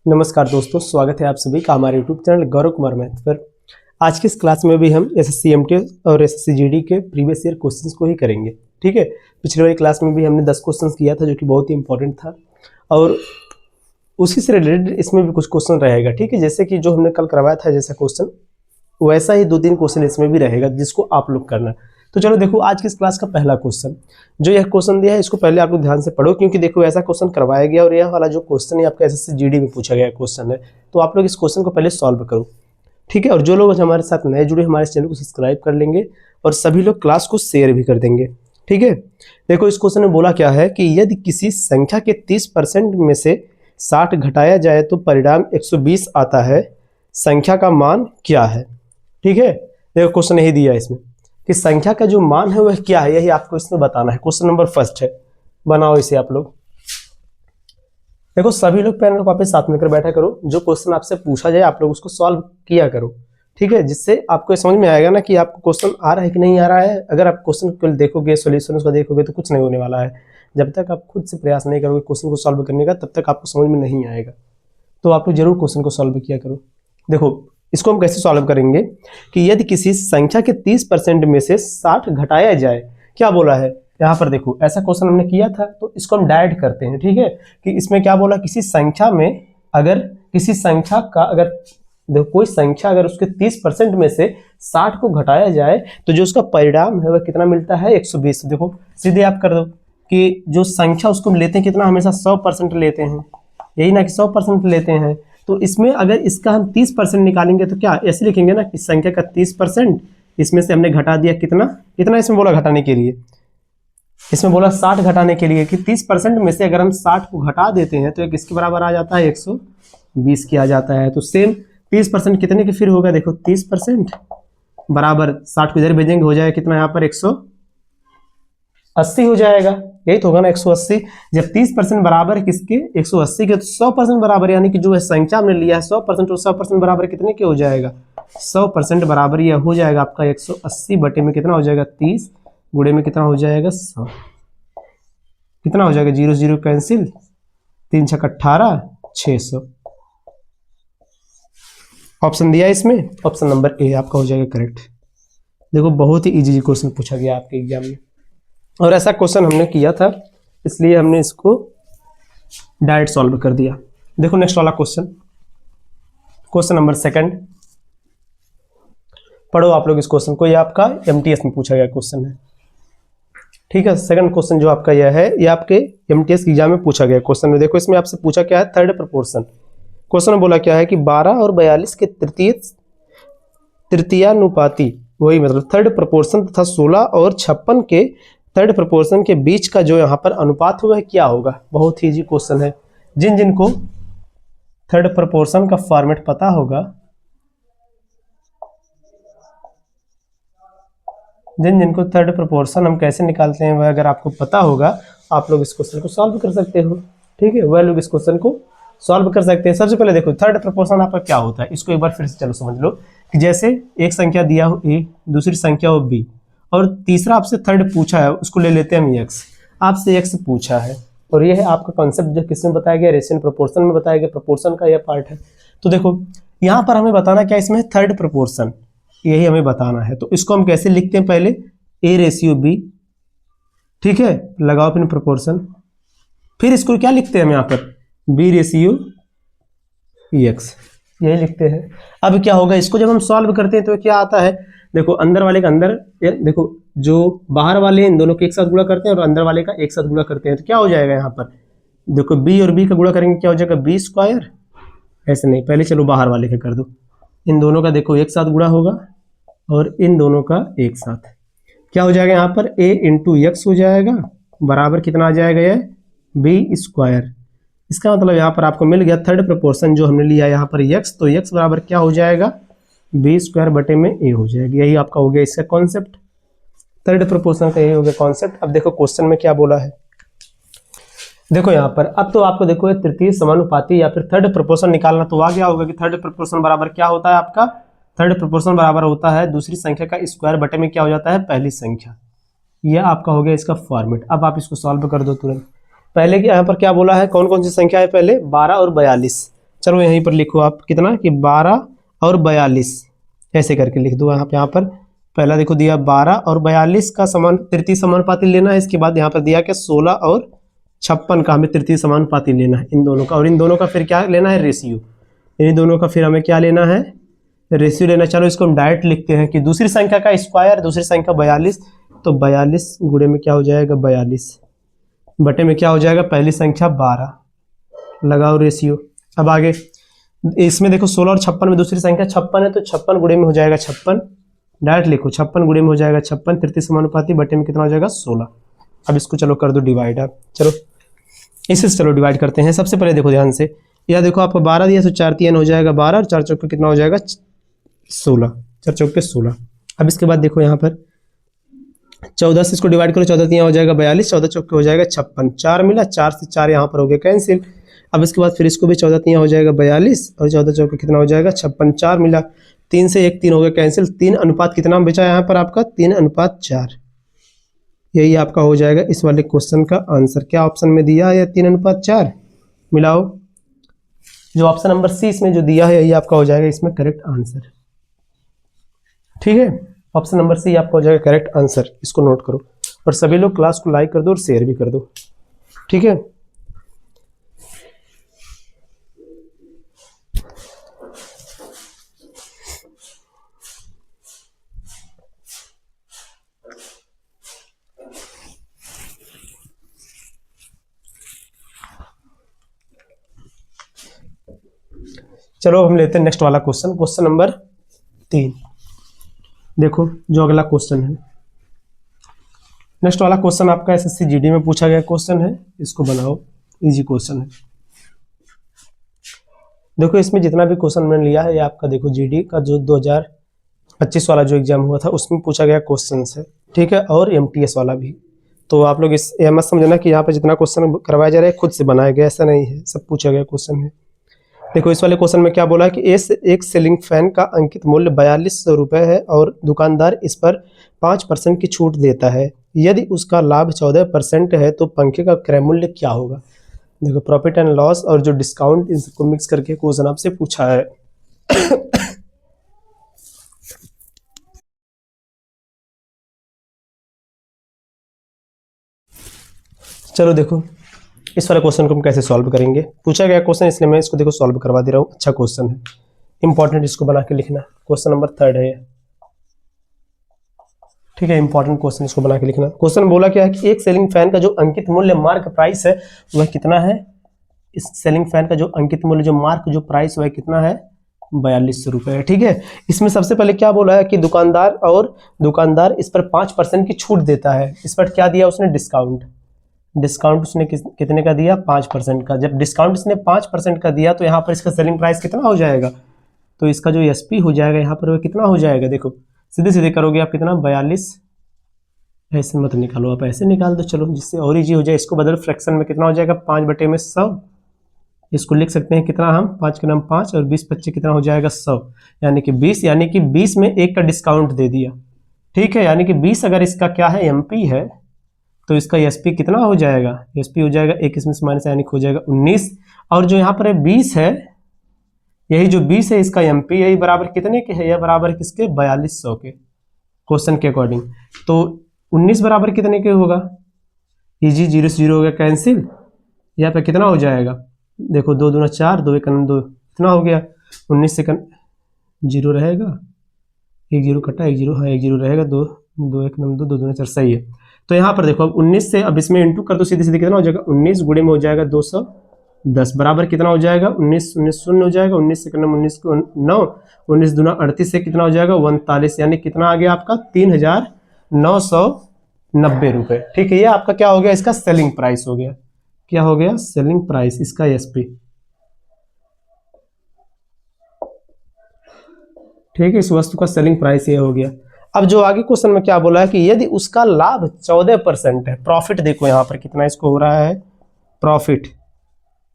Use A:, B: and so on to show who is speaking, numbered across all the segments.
A: नमस्कार दोस्तों, स्वागत है आप सभी का हमारे YouTube channel Gaurav Kumar math पर। आज की इस क्लास में भी हम एसएससी एमटीएस और एसएससी जीडी के प्रीवियस ईयर क्वेश्चंस को ही करेंगे। ठीक है, पिछले वाली क्लास में भी हमने 10 क्वेश्चंस किया था जो कि बहुत ही इंपॉर्टेंट था और उसी से रिलेटेड इसमें भी कुछ क्वेश्चन रहेगा। ठीक है, जैसे कि जो हमने कल करवाया था जैसा क्वेश्चन वैसा ही 2-3 क्वेश्चन इसमें भी रहेगा जिसको आप लोग करना। तो चलो देखो, आज की इस क्लास का पहला क्वेश्चन जो यह क्वेश्चन दिया है इसको पहले आप लोग ध्यान से पढ़ो, क्योंकि देखो ऐसा क्वेश्चन करवाया गया और यह वाला जो क्वेश्चन है आपका एसएससी जीडी में पूछा गया क्वेश्चन है। तो आप लोग इस क्वेश्चन को पहले सॉल्व करो। ठीक है, और जो लोग हमारे साथ नए जुड़े हमारे चैनल को सब्सक्राइब कर लेंगे और सभी लोग क्लास को शेयर भी कर देंगे। ठीक है, देखो इस क्वेश्चन में बोला क्या है कि यदि किसी संख्या के 30% में से 60 घटाया जाए तो परिणाम 120 आता है, संख्या का मान क्या है। ठीक है, देखो क्वेश्चन यही दिया है इसमें कि संख्या का जो मान है वह क्या है, यही आपको इसमें बताना है। क्वेश्चन नंबर फर्स्ट है, बनाओ इसे आप लोग। देखो सभी लोग पेन और कॉपी साथ में कर बैठा करो, जो क्वेश्चन आपसे पूछा जाए आप लोग उसको सॉल्व किया करो। ठीक है, जिससे आपको समझ में आएगा ना कि आपको क्वेश्चन आ रहा है कि नहीं आ रहा है। अगर आप क्वेश्चन को देखोगे, सोल्यूशन उसका देखोगे तो कुछ नहीं होने वाला है। जब तक आप खुद से प्रयास नहीं करोगे क्वेश्चन को सॉल्व करने का तब तक आपको समझ में नहीं आएगा। तो आप लोग जरूर क्वेश्चन को सॉल्व किया करो। देखो इसको हम कैसे सॉल्व करेंगे कि यदि किसी संख्या के 30% में से 60 घटाया जाए, क्या बोला है यहाँ पर। देखो ऐसा क्वेश्चन हमने किया था तो इसको हम डायरेक्ट करते हैं। ठीक है, कि इसमें क्या बोला, किसी संख्या में अगर किसी संख्या का अगर देखो कोई संख्या अगर उसके 30% में से 60 को घटाया जाए तो जो उसका परिणाम है वह कितना मिलता है, 120। देखो सीधे आप कर दो कि जो संख्या उसको लेते हैं कितना, हमेशा 100% लेते हैं, यही ना कि 100% लेते हैं। तो इसमें अगर इसका हम 30% निकालेंगे तो क्या ऐसे लिखेंगे ना कि संख्या का 30%, इसमें से हमने घटा दिया कितना कितना इसमें बोला घटाने के लिए, इसमें बोला 60 घटाने के लिए कि 30% में से अगर हम 60 को घटा देते हैं तो एक किसके बराबर आ जाता है, 120 की आ जाता है। तो सेम 30% कितने के फिर होगा, देखो 30% बराबर 60 को इधर भेजेंगे हो जाएगा कितना यहाँ पर 180 हो जाएगा। यही तो होगा ना 180। जब 30% बराबर है किसके, 180 के, तो 100% बराबर यानी कि जो है संख्या हमने लिया है 100%, तो 100% बराबर कितने के हो जाएगा, 100% बराबर यह हो जाएगा आपका 180 बटे में कितना हो जाएगा 30 गुणे में कितना हो जाएगा 100, कितना हो जाएगा 0 0 कैंसिल, 3 छक 18, 600। ऑप्शन दिया इसमें, ऑप्शन नंबर ए आपका हो जाएगा करेक्ट। देखो बहुत ही इजी क्वेश्चन पूछा गया आपके एग्जाम में और ऐसा क्वेश्चन हमने किया था इसलिए हमने इसको डायरेक्ट सॉल्व कर दिया। देखो नेक्स्ट वाला क्वेश्चन, क्वेश्चन नंबर सेकंड पढ़ो आप लोग इस क्वेश्चन को। ये आपका एमटीएस में पूछा गया क्वेश्चन है। ठीक है, सेकंड क्वेश्चन जो आपका यह है ये आपके एमटीएस एग्जाम में पूछा गया क्वेश्चन में। देखो इसमें आपसे पूछा क्या है, थर्ड प्रपोर्शन। क्वेश्चन में बोला क्या है कि 12 और 42 के तृतीयानुपाती, वही मतलब थर्ड प्रपोर्शन तथा 16 और 56 के थर्ड प्रपोर्शन के बीच का जो यहाँ पर अनुपात हुआ है क्या होगा। बहुत ही इजी क्वेश्चन है। जिन जिनको थर्ड प्रपोर्शन का फॉर्मेट पता होगा, जिन जिनको थर्ड प्रपोर्शन हम कैसे निकालते हैं वह अगर आपको पता होगा आप लोग इस क्वेश्चन को सॉल्व कर सकते हो। ठीक है, वह लोग इस क्वेश्चन को सॉल्व कर सकते हैं। सबसे पहले देखो थर्ड प्रपोर्शन आपका क्या होता है, इसको एक बार फिर से चलो समझ लो कि जैसे एक संख्या दिया हो a, दूसरी संख्या हो b और तीसरा आपसे थर्ड पूछा है, उसको ले लेते हैं हम x। आपसे x पूछा है और यह है आपका कॉन्सेप्ट जो किसमें बताया गया, रेशियो प्रोपोर्शन में बताया गया, प्रोपोर्शन का यह पार्ट है। तो देखो यहाँ पर हमें बताना क्या, इसमें थर्ड प्रपोर्शन यही हमें बताना है। तो इसको हम कैसे लिखते हैं, पहले a/b। ठीक है, लगाओ फिर प्रोपोर्शन, फिर इसको क्या लिखते हैं हम यहाँ पर b/x, यही लिखते हैं। अब क्या होगा, इसको जब हम सॉल्व करते हैं तो क्या आता है, देखो अंदर वाले का अंदर, देखो जो बाहर वाले इन दोनों के एक साथ गुणा करते हैं और अंदर वाले का एक साथ गुणा करते हैं तो क्या हो जाएगा यहाँ पर, देखो b और b का गुणा करेंगे क्या हो जाएगा b²। ऐसे नहीं, पहले चलो बाहर वाले का कर दो, इन दोनों का देखो एक साथ गुणा होगा और इन दोनों का एक साथ, क्या हो जाएगा यहाँ पर a × x हो जाएगा बराबर कितना आ जाएगा यह b²। इसका मतलब यहाँ पर आपको मिल गया थर्ड प्रपोर्शन जो हमने लिया यहाँ पर x, तो x बराबर क्या हो जाएगा b² बटे में a हो जाएगा। यही आपका हो गया इसका कॉन्सेप्ट, थर्ड प्रपोर्शन का यही हो गया कॉन्सेप्ट। अब देखो क्वेश्चन में क्या बोला है, देखो यहाँ पर अब तो आपको देखो तृतीय समानुपाती या फिर थर्ड प्रपोर्शन निकालना तो आ गया होगा कि थर्ड प्रपोर्शन बराबर क्या होता है आपका, थर्ड प्रपोर्शन बराबर होता है दूसरी संख्या का स्क्वायर बटे में क्या हो जाता है पहली संख्या। यह आपका हो गया इसका फॉर्मेट। अब आप इसको सॉल्व कर दो तुरंत। पहले की यहाँ पर क्या बोला है, कौन कौन सी संख्या है, पहले 12 और 42, चलो यहीं पर लिखो आप कितना कि 12 और 42 ऐसे करके लिख दो यहाँ पर पहला देखो दिया 12 और 42 का समान तृतीय समानुपाती लेना है। इसके बाद यहाँ पर दिया क्या 16 और 56 का हमें तृतीय समानुपाती लेना है इन दोनों का, और इन दोनों का फिर क्या लेना है रेशियो, इन दोनों का फिर हमें क्या लेना है रेशियो लेना। चलो इसको हम डायरेक्ट लिखते हैं कि दूसरी संख्या का स्क्वायर, दूसरी संख्या 42, तो 42 गुणे में क्या हो जाएगा 42 बटे में क्या हो जाएगा पहली संख्या 12, लगाओ रेशियो। अब आगे इसमें देखो 16 और 56 में दूसरी संख्या 56 है, तो 56 गुणे में हो जाएगा 56, डायरेक्ट लिखो 56 गुणे में हो जाएगा 56 तृतीय समानुपाती बटे में कितना हो जाएगा 16। अब इसको चलो कर दो डिवाइड। आप चलो इसे चलो डिवाइड करते हैं। सबसे पहले देखो ध्यान से, यह देखो आपको 12 दिया तो 4 3 हो जाएगा 12 और 4 चौक पे कितना हो जाएगा 16, 4 चौक पे 16। अब इसके बाद देखो यहाँ पर 14 से इसको डिवाइड करो, 14 3 हो जाएगा 42, 14 चौक पे हो जाएगा 56, 4 मिला, 4 से 4 यहाँ पर हो गया कैंसिल। अब इसके बाद फिर इसको भी 14 3 हो जाएगा 42 और 14 चौक पे कितना हो जाएगा 56, 4 मिला, 3 से 1 3 हो गया कैंसिल। 3 अनुपात कितना बचा यहाँ पर आपका 3:4, यही आपका हो जाएगा इस वाले क्वेश्चन का आंसर। क्या ऑप्शन में दिया है 3:4, मिलाओ जो ऑप्शन नंबर सी इसमें जो दिया है यही आपका हो जाएगा इसमें करेक्ट आंसर। ठीक है, ऑप्शन नंबर सी आपका हो जाएगा करेक्ट आंसर, इसको नोट करो। और सभी लोग क्लास को लाइक कर दो और शेयर भी कर दो। ठीक है, चलो हम लेते हैं नेक्स्ट वाला क्वेश्चन, क्वेश्चन नंबर 3। देखो जो अगला क्वेश्चन है, नेक्स्ट वाला क्वेश्चन आपका एसएससी जीडी में पूछा गया क्वेश्चन है, इसको बनाओ, इजी क्वेश्चन है। देखो इसमें जितना भी क्वेश्चन मैंने लिया है ये आपका देखो जीडी का जो 2025 वाला जो एग्जाम हुआ था उसमें पूछा गया क्वेश्चन है। ठीक है, और एमटीएस वाला भी। तो आप लोग इस मत समझना कि यहाँ पे जितना क्वेश्चन करवाया जा रहा है खुद से बनाया गया, ऐसा नहीं है, सब पूछा गया क्वेश्चन है। देखो इस वाले क्वेश्चन में क्या बोला है कि एक सीलिंग फैन का अंकित मूल्य 4200 रुपये है और दुकानदार इस पर 5% की छूट देता है। यदि उसका लाभ 14% है तो पंखे का क्रय मूल्य क्या होगा। देखो प्रॉफिट एंड लॉस और जो डिस्काउंट इन सबको मिक्स करके क्वेश्चन आपसे पूछा है। चलो देखो इस वाले क्वेश्चन को हम कैसे सॉल्व करेंगे। पूछा गया क्वेश्चन इसलिए मैं इसको देखो सॉल्व करवा दे रहा हूँ, अच्छा क्वेश्चन है, इंपॉर्टेंट, इसको बना के लिखना। क्वेश्चन नंबर 3 है, ठीक है, इंपॉर्टेंट क्वेश्चन, इसको बना के लिखना। क्वेश्चन बोला क्या है कि एक सेलिंग फैन का जो अंकित मूल्य मार्क प्राइस है वह कितना है। इस सेलिंग फैन का जो अंकित मूल्य जो मार्क जो प्राइस वह कितना है 4200 रुपये है। ठीक है, इसमें सबसे पहले क्या बोला है कि दुकानदार इस पर 5% की छूट देता है। इस पर क्या दिया उसने डिस्काउंट उसने कितने का दिया 5% का। जब डिस्काउंट इसने 5% का दिया तो यहाँ पर इसका सेलिंग प्राइस कितना हो जाएगा, तो इसका जो एसपी हो जाएगा यहाँ पर वो कितना हो जाएगा। देखो सीधे सीधे करोगे आप कितना 42, ऐसे मत निकालो आप, ऐसे निकाल दो चलो जिससे और इजी हो जाए। इसको बदल फ्रैक्शन में कितना हो जाएगा 5/100, इसको लिख सकते हैं कितना हम 5 के नाम 5 और 20 कितना हो जाएगा 100, यानी कि 20, यानी कि 20 में 1 का डिस्काउंट दे दिया। ठीक है, यानी कि 20 अगर इसका क्या है एमपी है तो इसका एसपी कितना हो जाएगा, एसपी हो जाएगा 1 इसमें से माइनस, यानी हो जाएगा 19। और जो यहाँ पर 20 है, यही जो 20 है इसका एमपी, यही बराबर कितने के है, यह बराबर किसके 4200 के क्वेश्चन के अकॉर्डिंग। तो 19 बराबर कितने के होगा, इजी 0 से 0 हो गया कैंसिल। यहाँ पे कितना हो जाएगा, देखो 2 दूना 4, 2 1 2, कितना हो गया 19 से 0 रहेगा, 1 0 कटा, 1 0, हाँ 1 0 रहेगा, 2 2 1 2 2 दूना 4, सही है। तो यहाँ पर देखो अब 19 से अब इसमें इंटू कर दो, सीधे सीधे कितना हो जाएगा 19 गुणे में हो जाएगा 210 बराबर कितना हो जाएगा 19 19 शून्य हो जाएगा, 19 से 19 को 9, 19 दूना 38 से कितना हो जाएगा 39, यानी कितना आ गया आपका 3990 रुपये। ठीक है, ये आपका क्या हो गया इसका सेलिंग प्राइस हो गया। क्या हो गया सेलिंग प्राइस इसका एसपी। ठीक है, इस वस्तु का सेलिंग प्राइस ये हो गया। अब जो आगे क्वेश्चन में क्या बोला है कि यदि उसका लाभ 14% है, प्रॉफिट देखो यहाँ पर कितना इसको हो रहा है प्रॉफिट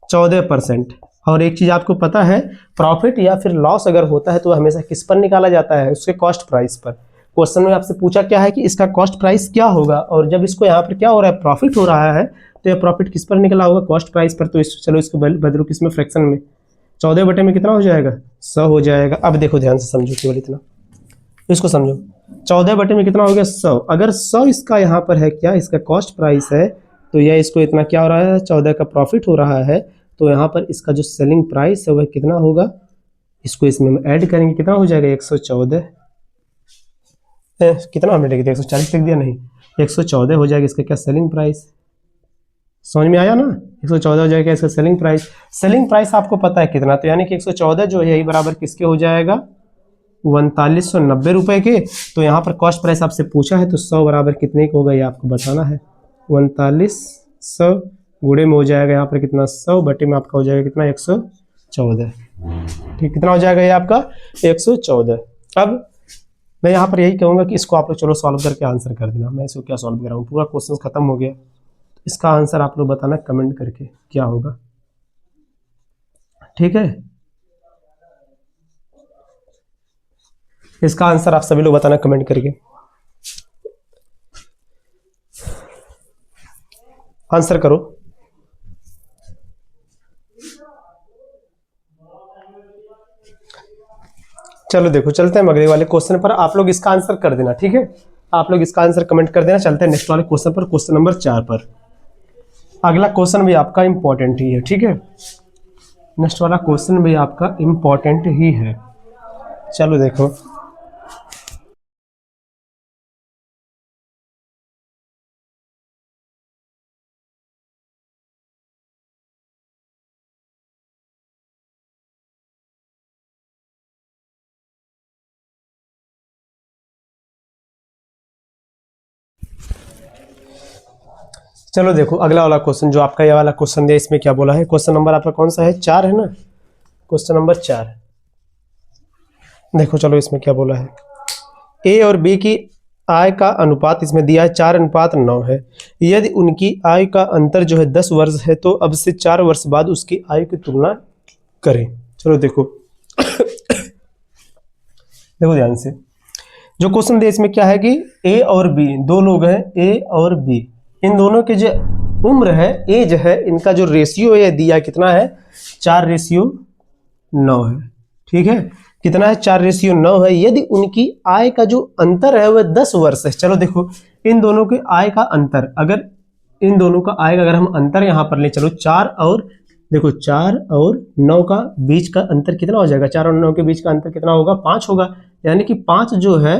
A: 14%। और एक चीज आपको पता है प्रॉफिट या फिर लॉस अगर होता है तो हमेशा किस पर निकाला जाता है, उसके कॉस्ट प्राइस पर। क्वेश्चन में आपसे पूछा क्या है कि इसका कॉस्ट प्राइस क्या होगा, और जब इसको यहाँ पर क्या हो रहा है प्रॉफिट हो रहा है तो यह प्रॉफिट किस पर निकला होगा कॉस्ट प्राइस पर। तो चलो इसको बदलो किस में फ्रैक्शन में, 14 बटे में कितना हो जाएगा 100 हो जाएगा। अब देखो ध्यान से समझो केवल इतना, इसको समझो। 14 बटे में कितना हो गया 100। अगर 100 इसका यहाँ पर है क्या, इसका कॉस्ट प्राइस है, तो यह इसको इतना क्या हो रहा है 14 का प्रॉफिट हो रहा है। तो यहाँ पर इसका जो सेलिंग प्राइस है वह कितना होगा, इसको इसमें हम ऐड करेंगे, कितना हो जाएगा 114। कितना हमने लिख दिया 140 लिख दिया, नहीं 114 हो जाएगा इसका क्या सेलिंग प्राइस। समझ में आया ना, 114 हो जाएगा इसका सेलिंग प्राइस। सेलिंग प्राइस आपको पता है कितना, तो यानी कि 114 जो है यही बराबर किसके हो जाएगा 4190 रुपए के। तो यहाँ पर कॉस्ट प्राइस आपसे पूछा है तो 100 बराबर कितने का होगा ये आपको बताना है। 4100 गुणे में हो जाएगा यहाँ पर कितना 100 बटे में आपका हो जाएगा कितना 114। ठीक, कितना हो जाएगा ये आपका 114। अब मैं यहाँ पर यही कहूँगा कि इसको आप लोग चलो सॉल्व करके आंसर कर देना। मैं इसको क्या सॉल्व कर रहा हूँ, पूरा क्वेश्चन खत्म हो गया। इसका आंसर आप लोग बताना कमेंट करके क्या होगा, ठीक है। इसका आंसर आप सभी लोग बताना कमेंट करके। आंसर करो। चलो देखो चलते हैं अगले वाले क्वेश्चन पर, आप लोग इसका आंसर कर देना, ठीक है। आप लोग इसका आंसर कमेंट कर देना। चलते हैं नेक्स्ट वाले क्वेश्चन पर, क्वेश्चन नंबर 4 पर। अगला क्वेश्चन भी आपका इंपॉर्टेंट ही है, ठीक है। नेक्स्ट वाला क्वेश्चन भी आपका इंपॉर्टेंट ही है। चलो देखो, चलो देखो अगला वाला क्वेश्चन जो आपका ये वाला क्वेश्चन है, इसमें क्या बोला है। क्वेश्चन नंबर आपका कौन सा है 4 है ना, क्वेश्चन नंबर 4। देखो चलो इसमें क्या बोला है, ए और बी की आय का अनुपात इसमें दिया है 4:9 है। यदि उनकी आय का अंतर जो है 10 वर्ष है तो अब से 4 वर्ष बाद उसकी आय की तुलना करें। चलो देखो देखो ध्यान से, जो क्वेश्चन दिया इसमें क्या है कि ए और बी दो लोग हैं, ए और बी, इन दोनों की जो उम्र है, एज है, इनका जो रेशियो है दिया कितना है 4:9 है, ठीक है। कितना है 4:9 है। यदि उनकी आय का जो अंतर है वह 10 वर्ष है। चलो देखो इन दोनों के आय का अंतर, अगर इन दोनों का आय का अगर हम अंतर यहाँ पर ले, चलो 4 और देखो 4 और 9 का बीच का अंतर कितना हो जाएगा, 4 और 9 के बीच का अंतर कितना होगा 5 होगा। यानी कि 5 जो है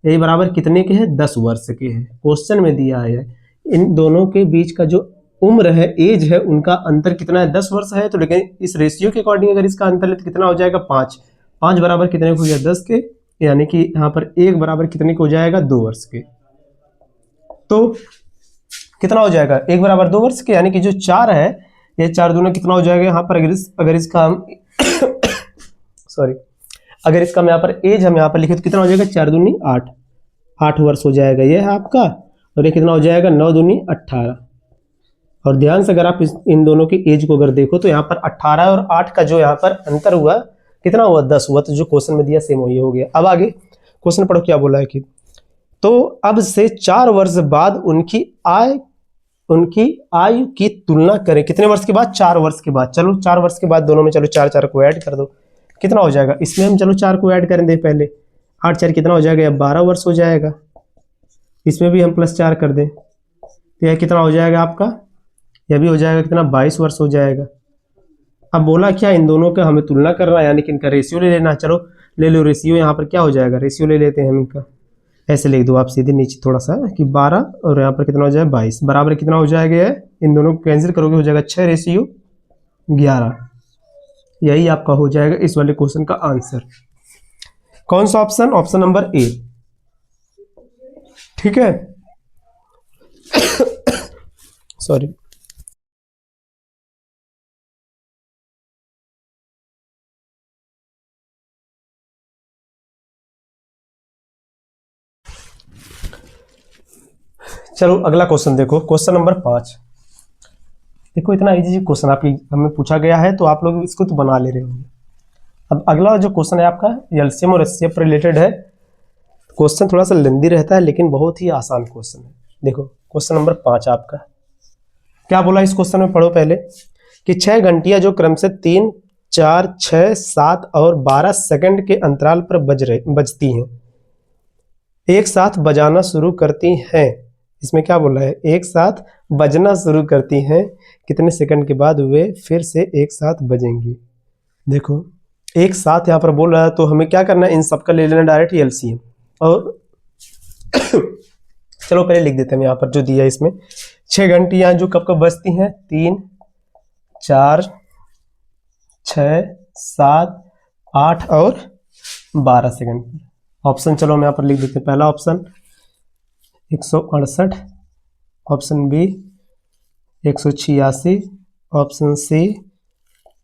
A: ये बराबर कितने के हैं 10 वर्ष के हैं। क्वेश्चन में दिया है इन दोनों के बीच का जो उम्र है, एज है, उनका अंतर कितना है 10 वर्ष है। तो लेकिन इस रेशियो के अकॉर्डिंग अगर इसका अंतर ले तो कितना हो जाएगा 5। 5 बराबर कितने को हो गया 10 के, यानी कि यहाँ पर 1 बराबर कितने को हो जाएगा 2 वर्ष के। तो कितना हो जाएगा 1 बराबर 2 वर्ष के, यानी कि जो 4 है ये 4 दूना कितना हो जाएगा यहाँ पर, अगर इसका हम सॉरी अगर इसका हम यहाँ पर एज हम यहाँ पर लिखे तो कितना हो जाएगा 4 दूनी 8 वर्ष हो जाएगा ये है आपका। और ये कितना हो जाएगा 9 दूनी 18। और ध्यान से अगर आप इन दोनों की एज को अगर देखो तो यहाँ पर 18 और 8 का जो यहाँ पर अंतर हुआ कितना हुआ 10 हुआ। तो जो क्वेश्चन में दिया सेम वही हो गया। अब आगे क्वेश्चन पढ़ो क्या बोला है कि तो अब से 4 वर्ष बाद उनकी आयु की तुलना करें। कितने वर्ष के बाद 4 वर्ष के बाद। चलो 4 वर्ष के बाद दोनों में चलो 4 को ऐड कर दो, कितना हो जाएगा। इसमें हम चलो 4 को ऐड करें दे पहले, 8 4 कितना हो जाएगा 12 वर्ष हो जाएगा। इसमें भी हम +4 कर दें तो यह कितना हो जाएगा आपका, यह भी हो जाएगा कितना 22 वर्ष हो जाएगा। अब बोला क्या इन दोनों का हमें तुलना करना है, यानी कि इनका रेशियो ले लेना। चलो ले लो रेशियो, यहाँ पर क्या हो जाएगा रेशियो ले लेते हैं हम इनका। ऐसे लिख दो आप सीधे नीचे थोड़ा सा कि 12 और यहाँ पर कितना हो जाएगा 22 बराबर कितना हो जाएगा, इन दोनों को कैंसिल करोगे हो जाएगा 6:11। यही आपका हो जाएगा इस वाले क्वेश्चन का आंसर। कौन सा ऑप्शन, ऑप्शन नंबर ए, ठीक है। सॉरी चलो अगला क्वेश्चन देखो, क्वेश्चन नंबर 5। देखो इतना इजी क्वेश्चन आपकी हमें पूछा गया है तो आप लोग इसको तो बना ले रहे होंगे। अब अगला जो क्वेश्चन है आपका एलसीएम और एचसीएफ पर रिलेटेड है। क्वेश्चन थोड़ा सा लेंदी रहता है लेकिन बहुत ही आसान क्वेश्चन है। देखो क्वेश्चन नंबर 5 आपका क्या बोला इस क्वेश्चन में, पढ़ो पहले कि 6 घंटियां जो क्रम से 3 4, 6, 7 और 12 सेकंड के अंतराल पर बजती हैं। एक साथ बजाना शुरू करती हैं। इसमें क्या बोला है, एक साथ बजना शुरू करती हैं, कितने सेकंड के बाद वे फिर से एक साथ बजेंगी। देखो एक साथ यहाँ पर बोल रहा है, तो हमें क्या करना है, इन सबका ले लेना डायरेक्ट एलसीएम। और चलो पहले लिख देते हैं यहाँ पर जो दिया है इसमें, 6 घंटियाँ जो कब कब बजती हैं, 3, 4, 6, 7, 8 और 12 सेकंड। ऑप्शन चलो हम यहाँ पर लिख देते हैं। पहला option 168, option B 186, option C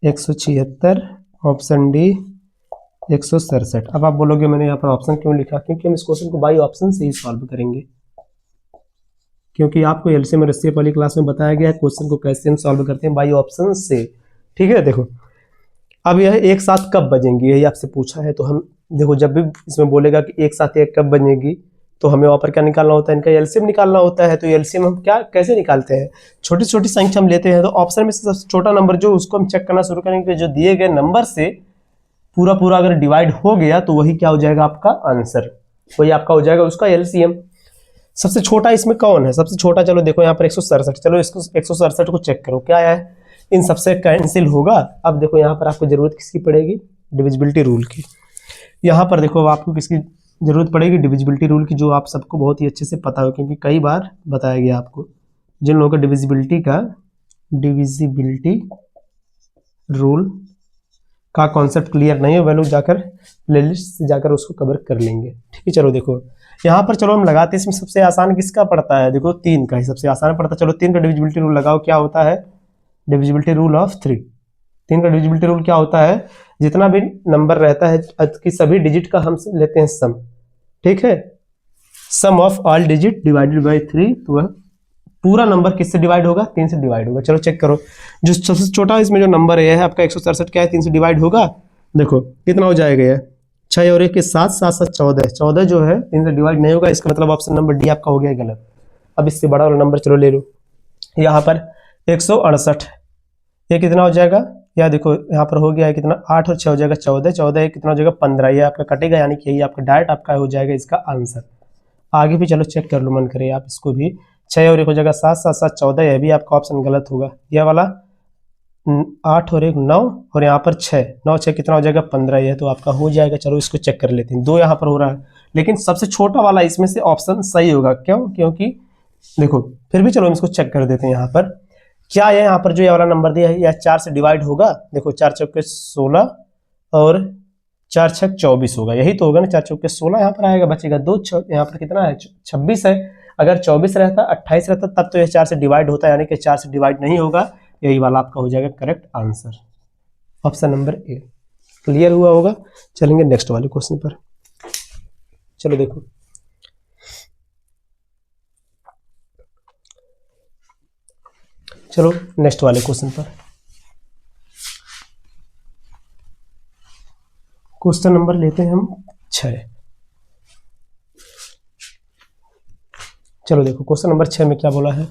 A: 176, option D 167। अब आप बोलोगे मैंने यहाँ पर ऑप्शन क्यों लिखा, क्योंकि हम इस क्वेश्चन को बाई ऑप्शन से ही सॉल्व करेंगे, क्योंकि आपको एलसीएम और एचसीएफ वाली क्लास में बताया गया है क्वेश्चन को कैसे हम सॉल्व करते हैं, बाई ऑप्शन से। ठीक है, देखो अब यह एक साथ कब बजेंगी, यही आपसे पूछा है। तो हम देखो जब भी इसमें बोलेगा कि एक साथ एक कब बजेंगी, तो हमें वहाँ पर क्या निकालना होता है, इनका एलसीएम निकालना होता है। तो एलसीएम हम क्या कैसे निकालते हैं, छोटी छोटी संख्या हम लेते हैं। तो ऑप्शन में से सबसे छोटा नंबर जो, उसको हम चेक करना शुरू करेंगे, जो दिए गए नंबर से पूरा पूरा अगर डिवाइड हो गया तो वही क्या हो जाएगा आपका आंसर, वही आपका हो जाएगा उसका एलसीएम। सबसे छोटा इसमें कौन है, सबसे छोटा चलो देखो यहाँ पर 167। चलो इसको 167 को चेक करो क्या है, इन सबसे कैंसिल होगा। अब देखो यहाँ पर आपको जरूरत किसकी पड़ेगी, डिविजिबिलिटी रूल की। यहाँ पर देखो आपको किसकी जरूरत पड़ेगी, डिविजिबिलिटी रूल की, जो आप सबको बहुत ही अच्छे से पता हो, क्योंकि कई बार बताया गया आपको। जिन लोगों का डिविजिबिलिटी रूल का कॉन्सेप्ट क्लियर नहीं है, वह लोग जाकर प्लेलिस्ट से जाकर उसको कवर कर लेंगे। ठीक है, चलो देखो यहाँ पर चलो हम लगाते हैं। इसमें सबसे आसान किसका पड़ता है, देखो 3 का ही सबसे आसान पड़ता है। चलो 3 का डिविजिबिलिटी रूल लगाओ, क्या होता है, डिविजिबिलिटी रूल ऑफ 3। 3 का डिविजिबिलिटी रूल क्या होता है, जितना भी नंबर रहता है कि सभी डिजिट का हम लेते हैं सम। ठीक है, sum of all digit divided by 3, तो वह पूरा नंबर किससे डिवाइड होगा, 3 से डिवाइड होगा। चलो चेक करो, जो सबसे छोटा इसमें जो नंबर है आपका 167, क्या है, 3 से डिवाइड होगा। देखो कितना हो जाएगा, यह 6 और 1 के 7, 7 7 14। 14 जो है 3 से डिवाइड नहीं होगा, इसका मतलब ऑप्शन नंबर डी आपका हो गया गलत। अब इससे बड़ा वाला नंबर चलो ले लो, यहाँ पर 168, ये कितना हो जाएगा, या देखो यहाँ पर हो गया है कितना, 8 और 6 हो जाएगा 14, 14 कितना हो जाएगा 15, ये आपका कटेगा, यानी कि यही आपका डायरेक्ट आपका हो जाएगा इसका आंसर। आगे भी चलो चेक कर लो, मन करे आप इसको भी, 6 और 1 हो जाएगा 7, 7 7 14, यह भी आपका ऑप्शन गलत होगा। यह वाला 8 और 1 9, और यहाँ पर 6, 9 6 कितना हो जाएगा 15, यह तो आपका हो जाएगा। चलो इसको चेक कर लेते हैं, 2 यहाँ पर हो रहा है, लेकिन सबसे छोटा वाला इसमें से ऑप्शन सही होगा। क्यों, क्योंकि देखो फिर भी चलो हम इसको चेक कर देते हैं। यहाँ पर क्या है, यहाँ पर जो ये वाला नंबर दिया है, यह 4 से डिवाइड होगा। देखो 4 चौके 16 और 4 छक 24 होगा, यही तो होगा ना, 4 चौके 16 यहाँ पर आएगा, बचेगा 2, यहाँ पर कितना है 26 है। अगर 24 रहता 28 रहता तब तो यह 4 से डिवाइड होता है, यानी कि 4 से डिवाइड नहीं होगा, यही वाला आपका हो जाएगा correct answer, option number A. Clear हुआ होगा। चलेंगे नेक्स्ट वाले क्वेश्चन पर। चलो देखो चलो नेक्स्ट वाले क्वेश्चन पर। क्वेश्चन नंबर लेते हैं हम 6। चलो देखो क्वेश्चन नंबर 6 में क्या बोला है।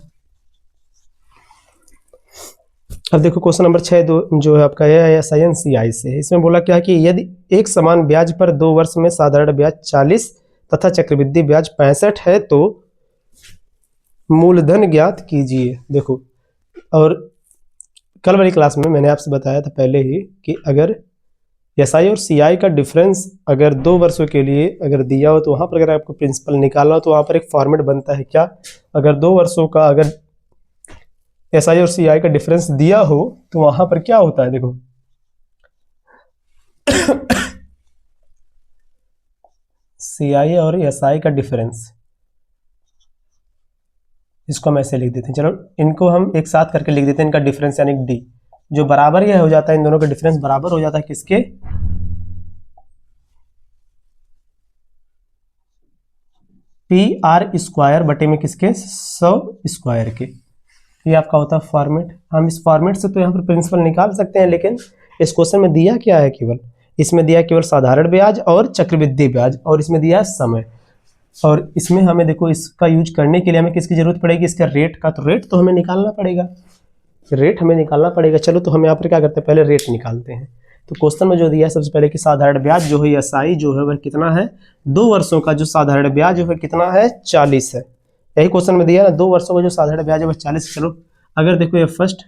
A: अब देखो क्वेश्चन नंबर 6 जो है आपका SINCI से है। इसमें बोला क्या है कि यदि एक समान ब्याज पर 2 वर्ष में साधारण ब्याज 40 तथा चक्रवृद्धि ब्याज 65 है तो मूलधन ज्ञात कीजिए। देखो, और कल वाली क्लास में मैंने आपसे बताया था पहले ही कि अगर SI और CI का डिफरेंस अगर 2 वर्षों के लिए अगर दिया हो तो वहाँ पर अगर आपको प्रिंसिपल निकालना हो तो वहाँ पर एक फॉर्मेट बनता है। क्या, अगर 2 वर्षों का अगर SI और CI का डिफरेंस दिया हो तो वहाँ पर क्या होता है, देखो CI और SI का डिफरेंस, इसको हम ऐसे लिख देते हैं। चलो इनको हम एक साथ करके लिख देते हैं, इनका डिफरेंस यानी D जो बराबर यह हो जाता है, इन दोनों का डिफरेंस बराबर हो जाता है किसके, PR स्क्वायर बटे में किसके 100 स्क्वायर के। ये आपका होता है फॉर्मेट। हम इस फॉर्मेट से तो यहाँ पर प्रिंसिपल निकाल सकते हैं, लेकिन इस क्वेश्चन में दिया क्या है, केवल इसमें दिया केवल साधारण ब्याज और चक्रवृद्धि ब्याज, और इसमें दिया है समय। और इसमें हमें देखो इसका यूज करने के लिए हमें किसकी जरूरत पड़ेगी, इसका रेट का। तो रेट तो हमें निकालना पड़ेगा, रेट हमें निकालना पड़ेगा। चलो तो हम यहाँ पर क्या करते हैं, पहले रेट निकालते हैं। तो क्वेश्चन में जो दिया है सबसे पहले कि साधारण ब्याज जो है एसआई जो है वह कितना है, 2 वर्षों का जो साधारण ब्याज है वह कितना है, 40 है। यही क्वेश्चन में दिया ना, 2 वर्षों का जो साधारण ब्याज है वह 40। चलो अगर देखो ये फर्स्ट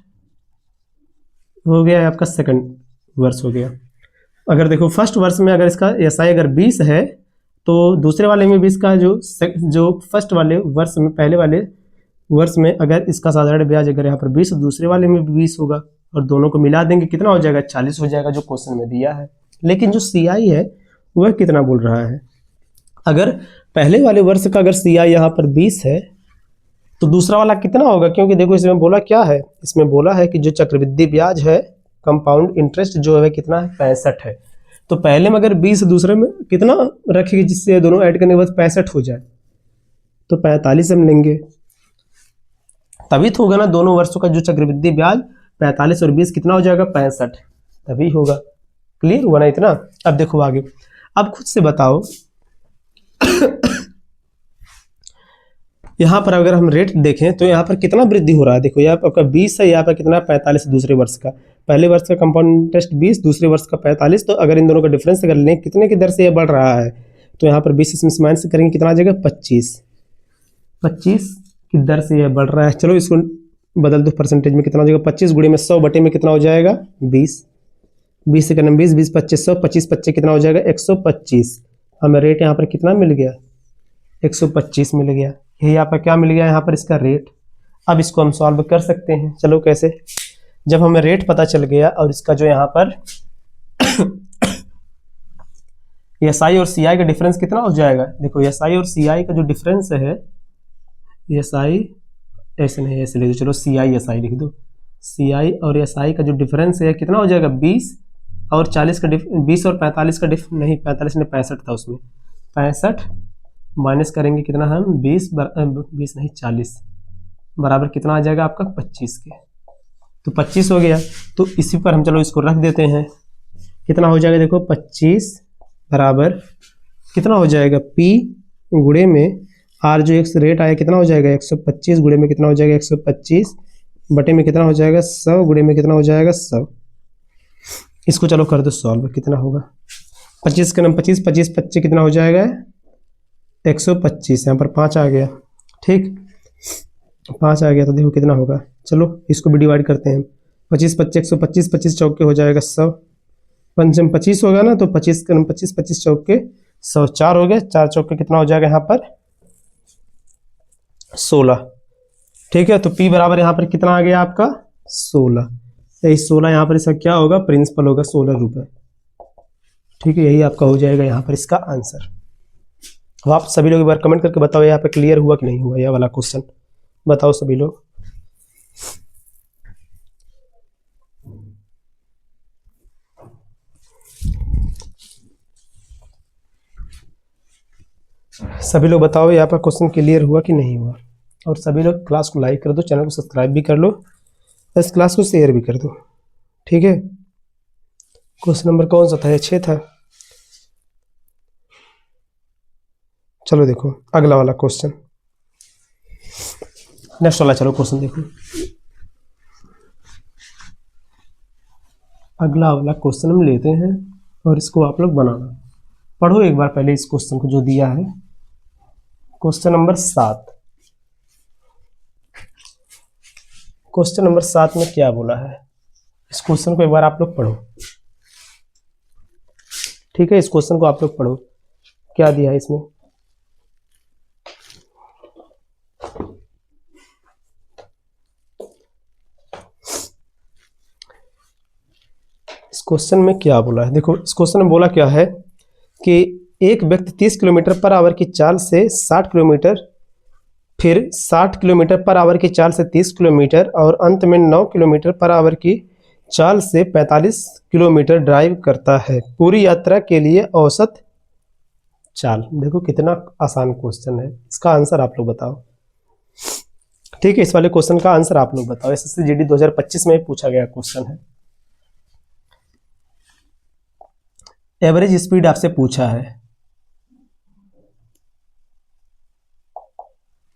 A: हो गया है आपका, सेकंड वर्ष हो गया। अगर देखो फर्स्ट वर्ष में अगर इसका एसआई अगर 20 है तो दूसरे वाले में भी इसका जो फर्स्ट वाले वर्ष में, पहले वाले वर्ष में अगर इसका साधारण ब्याज अगर यहाँ पर 20 तो दूसरे वाले में भी 20 होगा, और दोनों को मिला देंगे कितना हो जाएगा, 40 हो जाएगा जो क्वेश्चन में दिया है। लेकिन जो सीआई है वह कितना बोल रहा है, अगर पहले वाले वर्ष का अगर सीआई यहाँ पर 20 है तो दूसरा वाला कितना होगा, क्योंकि देखो इसमें बोला क्या है, इसमें बोला है कि जो चक्रवृद्धि ब्याज है, कंपाउंड इंटरेस्ट जो है कितना है, 65 है। तो पहले में अगर 20 दूसरे में कितना रखेंगे जिससे दोनों ऐड करने के बाद 65 हो जाए, तो 45 हम लेंगे, तभी तो होगा ना। दोनों वर्षों का जो चक्रवृद्धि ब्याज 45 और 20 कितना हो जाएगा, 65, तभी होगा। क्लियर हुआ ना इतना। अब देखो आगे, अब खुद से बताओ यहाँ पर अगर हम रेट देखें तो यहाँ पर कितना वृद्धि हो रहा है। देखो यहाँ पर आपका 20 है, यहाँ पर कितना 45 दूसरे वर्ष का, पहले वर्ष का कंपाउंड इंटरेस्ट 20, दूसरे वर्ष का 45। तो अगर इन दोनों का डिफरेंस अगर लें कितने की दर से ये बढ़ रहा है, तो यहाँ पर 20 इसमें से माइनस करेंगे कितना आ जाएगा, 25 की दर से यह बढ़ रहा है। चलो इसको बदल दो परसेंटेज में, कितना हो जाएगा, 25 गुणे में 100 बटे में कितना हो जाएगा, 20 से करना 20 25 100 25 25 कितना हो जाएगा, 125। हमें रेट यहाँ पर कितना मिल गया, 125 मिल गया। यही यहाँ पर क्या मिल गया, यहाँ पर इसका रेट। अब इसको हम सॉल्व कर सकते हैं। चलो कैसे, जब हमें रेट पता चल गया और इसका जो यहाँ पर एसआई और सीआई का डिफरेंस कितना हो जाएगा। देखो एसआई और सीआई का जो डिफरेंस है, एसआई ऐसे नहीं ऐसे लिख दो, चलो सीआई एसआई लिख दो। सीआई और एसआई का जो डिफरेंस है कितना हो जाएगा, 20 और 40 का 20 और 45 का नहीं 45 ने 65 था, उसमें 65 माइनस करेंगे कितना हम, 20 नहीं 40 बराबर कितना आ जाएगा आपका, 25 के। तो 25 हो गया। तो इसी पर हम चलो इसको रख देते हैं, कितना हो जाएगा, देखो 25 बराबर कितना हो जाएगा, P गुणे में R जो एक रेट आया कितना हो जाएगा, 125 गुणे में कितना हो जाएगा, 125 बटे में कितना हो जाएगा, 100 गुणे में कितना हो जाएगा, 100। इसको चलो कर दो सॉल्व, कितना होगा, 25 का नाम 25 25 25 कितना हो जाएगा, 125। यहाँ पर 5 आ गया, ठीक 5 आ गया। तो देखो कितना होगा, चलो इसको भी डिवाइड करते हैं, 25 25 125 25 चौके हो जाएगा 100, पंचम 25 होगा ना, तो 25 का 25 25 चौके 100, 4 हो गया, 4 चौके कितना हो जाएगा यहाँ पर, 16। ठीक है, तो P बराबर यहाँ पर कितना आ गया आपका, 16। यही 16 यहाँ पर इसका क्या होगा, प्रिंसिपल होगा 16 रुपये। ठीक है, यही आपका हो जाएगा यहाँ पर इसका आंसर। अब आप सभी लोग एक बार कमेंट करके बताओ यहाँ पे क्लियर हुआ कि नहीं हुआ, यह वाला क्वेश्चन बताओ सभी लोग। सभी लोग बताओ यहाँ पर क्वेश्चन क्लियर हुआ कि नहीं हुआ। और सभी लोग क्लास को लाइक कर दो, चैनल को सब्सक्राइब भी कर लो, इस क्लास को शेयर भी कर दो। ठीक है, क्वेश्चन नंबर कौन सा था, ये 6 था। चलो देखो अगला वाला क्वेश्चन, नेक्स्ट वाला चलो क्वेश्चन देखो। अगला वाला क्वेश्चन हम लेते हैं और इसको आप लोग बनाना, पढ़ो एक बार पहले इस क्वेश्चन को जो दिया है, क्वेश्चन नंबर 7। क्वेश्चन नंबर 7 में क्या बोला है, इस क्वेश्चन को एक बार आप लोग पढ़ो। ठीक है, इस क्वेश्चन को आप लोग पढ़ो, क्या दिया है इसमें। इस क्वेश्चन में क्या बोला है, देखो इस क्वेश्चन में बोला क्या है कि एक व्यक्ति 30 किलोमीटर पर आवर की चाल से 60 किलोमीटर, फिर 60 किलोमीटर पर आवर की चाल से 30 किलोमीटर और अंत में 9 किलोमीटर पर आवर की चाल से 45 किलोमीटर ड्राइव करता है। पूरी यात्रा के लिए औसत चाल। देखो कितना आसान क्वेश्चन है, इसका आंसर आप लोग बताओ। ठीक है, इस वाले क्वेश्चन का आंसर आप लोग बताओ, एसएससी जीडी 2025 में पूछा गया क्वेश्चन है। एवरेज स्पीड आपसे पूछा है,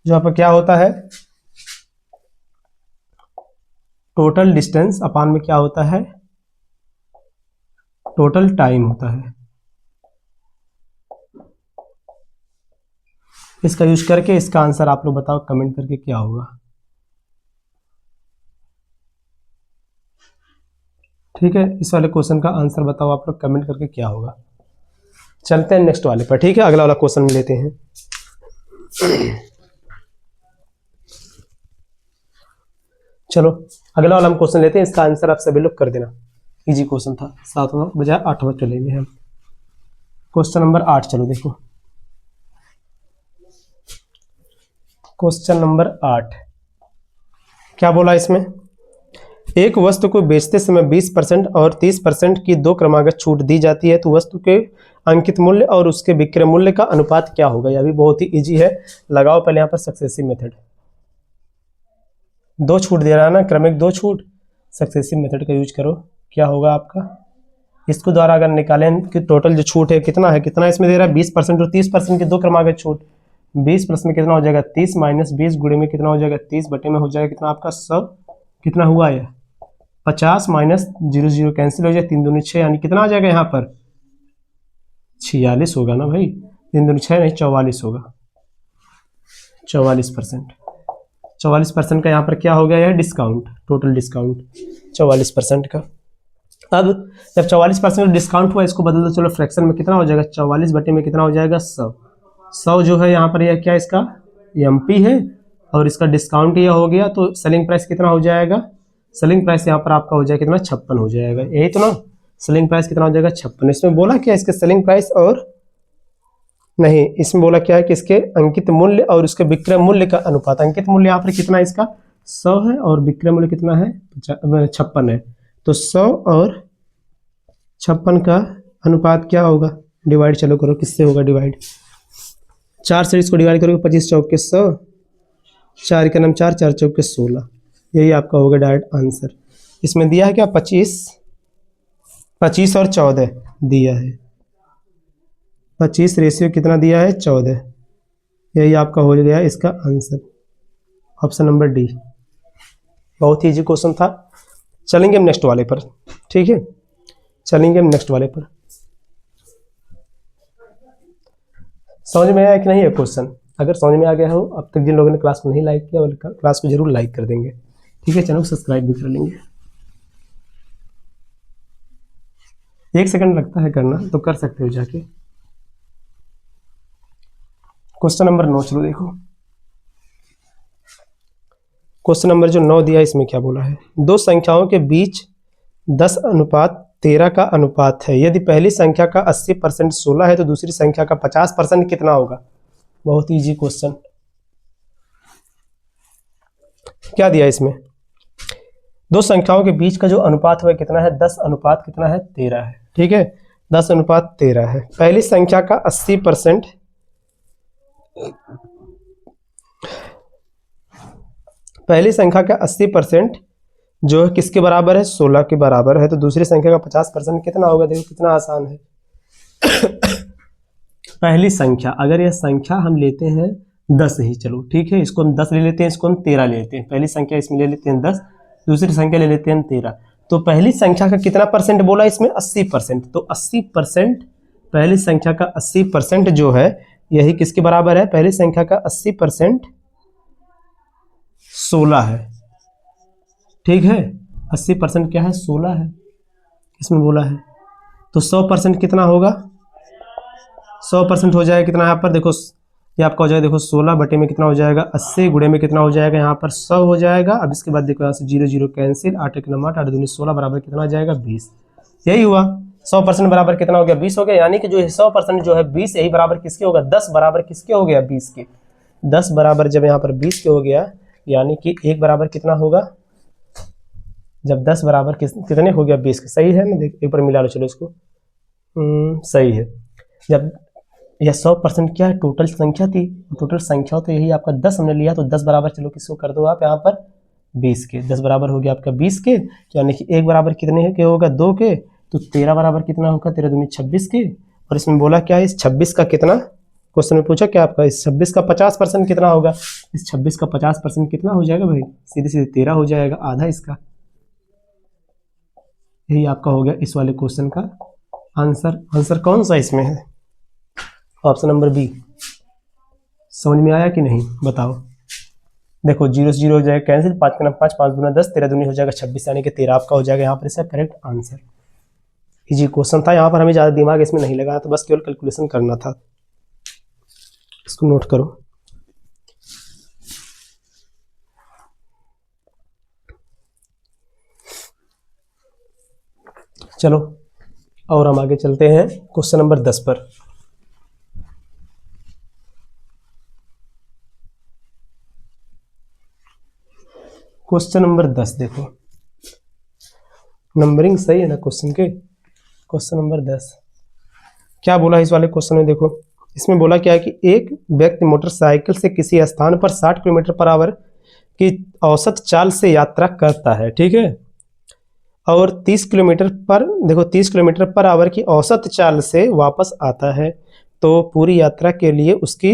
A: जो यहाँ पर क्या होता है, टोटल डिस्टेंस अपान में क्या होता है, टोटल टाइम होता है। इसका यूज करके इसका आंसर आप लोग बताओ कमेंट करके क्या होगा। ठीक है, इस वाले क्वेश्चन का आंसर बताओ आप लोग कमेंट करके क्या होगा। चलते हैं नेक्स्ट वाले पर। ठीक है, अगला वाला क्वेश्चन लेते हैं। चलो अगला वाला हम क्वेश्चन लेते हैं, इसका आंसर आप सभी लोग कर देना। इजी क्वेश्चन था, 7वां बजाय 8वां चलेंगे हम। क्वेश्चन नंबर 8 चलो देखो। क्वेश्चन नंबर 8 क्या बोला इसमें, एक वस्तु को बेचते समय 20% और 30% की दो क्रमागत छूट दी जाती है, तो वस्तु के अंकित मूल्य और उसके विक्रय मूल्य का अनुपात क्या होगा। यह भी बहुत ही इजी है, लगाओ पहले यहाँ पर सक्सेसिव मेथड। दो छूट दे रहा है ना, क्रमिक दो छूट, सक्सेसिव मेथड का यूज करो। क्या होगा आपका, इसको द्वारा अगर निकालें कि टोटल जो छूट है कितना है, कितना इसमें दे रहा है 20% और 30% की दो क्रमागत छूट। 20 प्लस में कितना हो जाएगा 30 माइनस 20 गुणे में कितना हो जाएगा 30 बटे में हो जाएगा कितना आपका 100। कितना हुआ यह 50 माइनस 0 0 कैंसिल हो जाए, 3 दूनी 6, यानी कितना आ जाएगा यहाँ पर 46 होगा ना भाई, 3 दूनी 6 नहीं 44 होगा। 44%, 44% का यहाँ पर क्या हो गया, यह डिस्काउंट, टोटल डिस्काउंट 44% का। अब जब 44% डिस्काउंट हुआ, इसको बदल दो चलो फ्रैक्शन में, कितना हो जाएगा 44 बटे में कितना हो जाएगा 100। 100 जो है यहाँ पर यह क्या इसका एमपी है और इसका डिस्काउंट यह हो गया, तो सेलिंग प्राइस कितना हो जाएगा, सेलिंग प्राइस यहाँ पर आपका हो जाएगा कितना 56 हो जाएगा, यही तो ना। सेलिंग प्राइस कितना हो जाएगा 56। इसमें बोला क्या इसके सेलिंग प्राइस और नहीं, इसमें बोला क्या है कि इसके अंकित मूल्य और उसके विक्रय मूल्य का अनुपात। अंकित मूल्य यहाँ पर कितना इसका 100 है और विक्रय मूल्य कितना है 56 है, तो 100 और 56 का अनुपात क्या होगा, डिवाइड चलो करो, किससे होगा डिवाइड, 4 से इसको डिवाइड करोगे 25 चौके 100, 4 का नाम 4 4 चौके 16, यही आपका होगा डायरेक्ट आंसर। इसमें दिया है क्या 25 और 14 दिया है, 25 रेशियो कितना दिया है 14, यही आपका हो गया इसका आंसर, ऑप्शन नंबर डी। बहुत ही इजी क्वेश्चन था। चलेंगे हम नेक्स्ट वाले पर। ठीक है, चलेंगे हम नेक्स्ट वाले पर। समझ में आया कि नहीं है क्वेश्चन, अगर समझ में आ गया हो, अब तक जिन लोगों ने क्लास को नहीं लाइक किया वो क्लास को जरूर लाइक कर देंगे। ठीक है, चैनल को सब्सक्राइब भी कर लेंगे। 1 सेकंड लगता है करना, तो कर सकते हो जाके। क्वेश्चन नंबर 9 चलो देखो। क्वेश्चन नंबर जो 9 दिया है, इसमें क्या बोला है, दो संख्याओं के बीच 10:13 का अनुपात है, यदि पहली संख्या का 80% 16 है तो दूसरी संख्या का 50% कितना होगा। बहुत इजी क्वेश्चन। क्या दिया इसमें, दो संख्याओं के बीच का जो अनुपात हुआ कितना है 10 अनुपात कितना है 13 है। ठीक है, 10 अनुपात 13 है। पहली संख्या का 80%, पहली संख्या का 80% जो है किसके बराबर है 16 के बराबर है, तो दूसरी संख्या का 50% कितना होगा, देखो कितना आसान है। पहली संख्या, अगर यह संख्या हम लेते हैं 10 ही, चलो ठीक है, इसको हम 10 ले लेते हैं, इसको हम 13 ले लेते हैं। पहली संख्या इसमें ले लेते हैं 10, दूसरी संख्या ले लेते हैं 13, तो पहली संख्या का कितना परसेंट बोला इसमें 80%, तो 80% पहली संख्या का 80% जो है यही किसके बराबर है, पहली संख्या का 80% 16 है। ठीक है, 80% क्या है 16 है इसमें बोला है, तो 100% कितना होगा, 100% हो जाएगा कितना यहाँ पर देखो, ये आपका हो जाएगा देखो 16 बटे में कितना हो जाएगा 80 गुणे में कितना हो जाएगा यहाँ पर 100 हो जाएगा। अब इसके बाद देखो यहाँ से 0 0 कैंसिल, 8 1 9 8 8 2 16 बराबर कितना हो जाएगा 20, यही हुआ। 100% बराबर कितना हो गया 20 हो गया, यानी कि जो 100% जो है 20 यही बराबर किसके होगा 10 बराबर किसके हो गया 20 के। 10 बराबर जब यहाँ पर 20 के हो गया, यानी कि 1 बराबर कितना होगा, जब 10 बराबर कितने हो गया 20 के, सही है ना, देख एक बार मिला लो चलो इसको, सही है। जब यह 100% क्या है टोटल संख्या थी, टोटल संख्या तो यही आपका 10 हमने लिया, तो 10 बराबर चलो किसको कर दो आप यहाँ पर 20 के, 10 बराबर हो गया आपका 20 के, यानी कि 1 बराबर कितने के होगा 2 के, तो 13 बराबर कितना होगा 13 दूनी 26 के। और इसमें बोला क्या है इस 26 का कितना, क्वेश्चन में पूछा क्या आपका इस 26 का 50% कितना होगा, इस 26 का 50% कितना हो जाएगा भाई, सीधे सीधे 13 हो जाएगा, आधा इसका। यही आपका हो गया इस वाले क्वेश्चन का आंसर कौन सा इसमें है? Option number B. समझ में आया कि नहीं बताओ। देखो 0 से 0 हो जाएगा कैंसिल, 5 का 5, 5 दूना 10, 13 दूनी हो जाएगा 26, यानी कि 13 आपका हो जाएगा यहाँ पर इसका करेक्ट आंसर। इजी क्वेश्चन था, यहाँ पर हमें ज़्यादा दिमाग इसमें नहीं लगाया, तो बस केवल कैलकुलेशन करना था। इसको नोट करो। चलो और हम आगे चलते हैं क्वेश्चन नंबर 10 पर। क्वेश्चन नंबर 10 देखो, नंबरिंग सही है ना क्वेश्चन के। क्वेश्चन नंबर 10 क्या बोला इस वाले क्वेश्चन में? देखो इसमें बोला क्या है कि एक व्यक्ति मोटरसाइकिल से किसी स्थान पर 60 किलोमीटर पर आवर की औसत चाल से यात्रा करता है, ठीक है, और 30 किलोमीटर पर, देखो 30 किलोमीटर पर आवर की औसत चाल से वापस आता है, तो पूरी यात्रा के लिए उसकी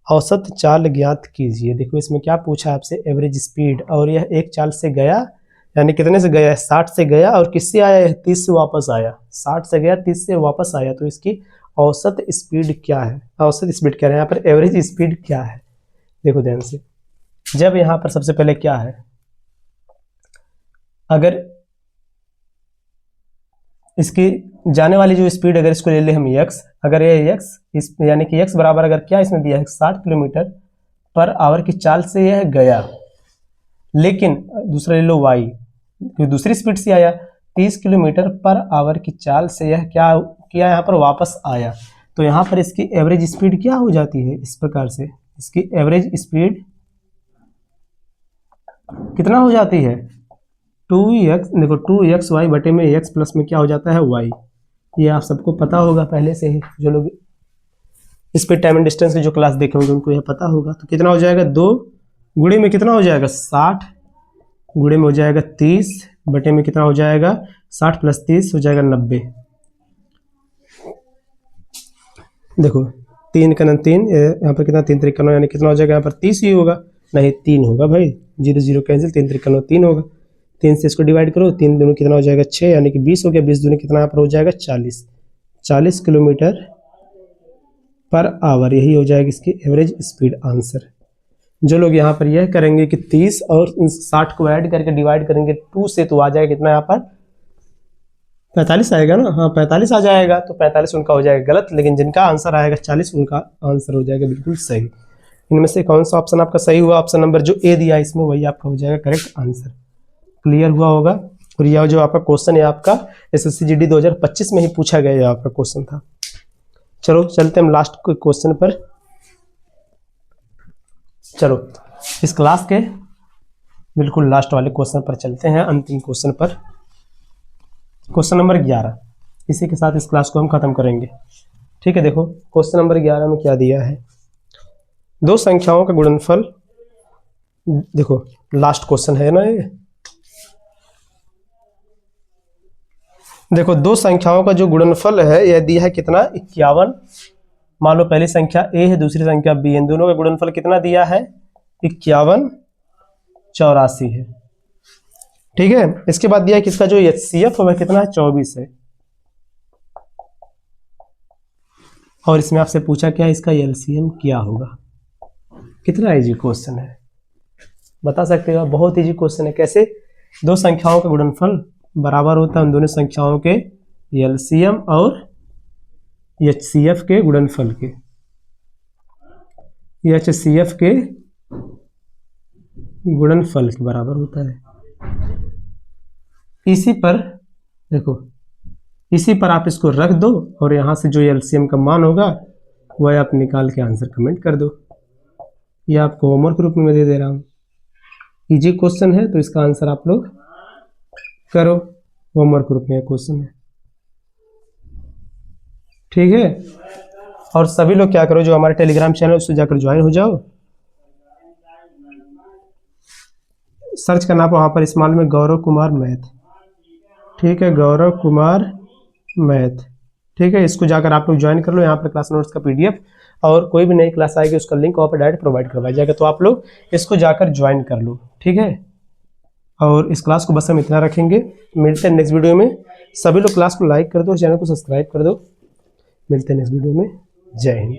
A: औसत चाल ज्ञात कीजिए। देखो इसमें क्या पूछा आपसे, एवरेज स्पीड, और यह एक चाल से गया, यानी कितने से गया है? 60 से गया, और किससे आया है? 30 से वापस आया। 60 से गया, 30 से वापस आया, तो इसकी औसत स्पीड क्या है? औसत स्पीड क्या है? यहाँ पर एवरेज स्पीड क्या है? देखो ध्यान से, जब यहाँ पर सबसे पहले क्या है, अगर इसकी जाने वाली जो स्पीड, अगर इसको ले ले हम x, अगर ये x इस यानी कि x बराबर अगर क्या इसमें दिया है 60 किलोमीटर पर आवर की चाल से यह गया, लेकिन दूसरा ले लो y, दूसरी स्पीड से आया 30 किलोमीटर पर आवर की चाल से यह क्या किया, यहाँ पर वापस आया, तो यहाँ पर इसकी एवरेज स्पीड क्या हो जाती है? इस प्रकार से इसकी एवरेज स्पीड कितना हो जाती है? 2x, देखो 2xy बटे में x प्लस में क्या हो जाता है? y। ये आप सबको पता होगा पहले से ही, जो लोग स्पीड टाइम एंड डिस्टेंस की जो क्लास देखे होंगे उनको यह पता होगा। तो कितना हो जाएगा? 2 गुणे में कितना हो जाएगा? 60 गुणे में हो जाएगा 30 बटे में कितना हो जाएगा? 60 प्लस 30 हो जाएगा 90। देखो 3 का 3, यहाँ पर कितना 3 3 यानी कितना हो जाएगा? यहाँ पर 30 ही होगा, नहीं 3 होगा भाई, 0 0 कैंसिल, 3 3 3 होगा। 3 से इसको डिवाइड करो, 3 दूनी कितना हो जाएगा? 6, यानी कि 20 हो गया। 20 दूनी कितना यहाँ पर हो जाएगा? 40। 40 किलोमीटर पर आवर, यही हो जाएगी इसकी एवरेज स्पीड आंसर। जो लोग यहाँ पर यह करेंगे कि 30 और 60 को ऐड करके डिवाइड करेंगे 2 से, तो आ जाएगा कितना यहाँ पर? 45 आएगा ना, हाँ 45 आ जाएगा, तो 45 उनका हो जाएगा गलत, लेकिन जिनका आंसर आएगा 40 उनका आंसर हो जाएगा बिल्कुल सही। इनमें से कौन सा ऑप्शन आपका सही हुआ? ऑप्शन नंबर जो ए दिया इसमें वही आपका हो जाएगा करेक्ट आंसर। क्लियर हुआ होगा। और यह जो आपका क्वेश्चन है आपका एसएससी जीडी 2025 में ही पूछा गया आपका क्वेश्चन था। चलो चलते हम लास्ट क्वेश्चन पर। चलो इस क्लास के बिल्कुल लास्ट वाले क्वेश्चन पर चलते हैं, अंतिम क्वेश्चन पर, क्वेश्चन नंबर 11। इसी के साथ इस क्लास को हम खत्म करेंगे, ठीक है। देखो क्वेश्चन नंबर 11 में क्या दिया है, दो संख्याओं का गुणनफल। देखो लास्ट क्वेश्चन है ना ये। देखो दो संख्याओं का जो गुणनफल है यह दिया है कितना? 51। मान लो पहली संख्या a है, दूसरी संख्या b है, इन दोनों का गुणनफल कितना दिया है? 51 84 है, ठीक है। इसके बाद दिया है कि इसका जो HCF है कितना है? 24 है। और इसमें आपसे पूछा क्या है? इसका LCM क्या होगा? कितना इजी क्वेश्चन है, बता सकते हो? बहुत इजी क्वेश्चन है। कैसे? दो संख्याओं का गुणनफल बराबर होता है उन दोनों संख्याओं के LCM और HCF के गुणनफल के, HCF के गुणनफल के बराबर होता है। इसी पर देखो, इसी पर आप इसको रख दो और यहां से जो LCM का मान होगा वह आप निकाल के आंसर कमेंट कर दो। यह आपको होमवर्क रूप में दे दे रहा हूं। इजी क्वेश्चन है तो इसका आंसर आप लोग करो, होमवर्क रूप में क्वेश्चन है, ठीक है। और सभी लोग क्या करो, जो हमारे टेलीग्राम चैनल उससे जाकर ज्वाइन हो जाओ। सर्च करना आप वहां पर स्मॉल में गौरव कुमार मैथ, ठीक है, गौरव कुमार मैथ, ठीक है। इसको जाकर आप लोग ज्वाइन कर लो। यहाँ पर क्लास नोट्स का PDF और कोई भी नई क्लास आएगी उसका लिंक वहाँ पर डायरेक्ट प्रोवाइड करवाया जाएगा, तो आप लोग इसको जाकर ज्वाइन कर लो, ठीक है। और इस क्लास को बस हम इतना रखेंगे, मिलते हैं नेक्स्ट वीडियो में। सभी लोग क्लास को लाइक कर दो, चैनल को सब्सक्राइब कर दो। मिलते हैं नेक्स्ट वीडियो में। जय हिंद।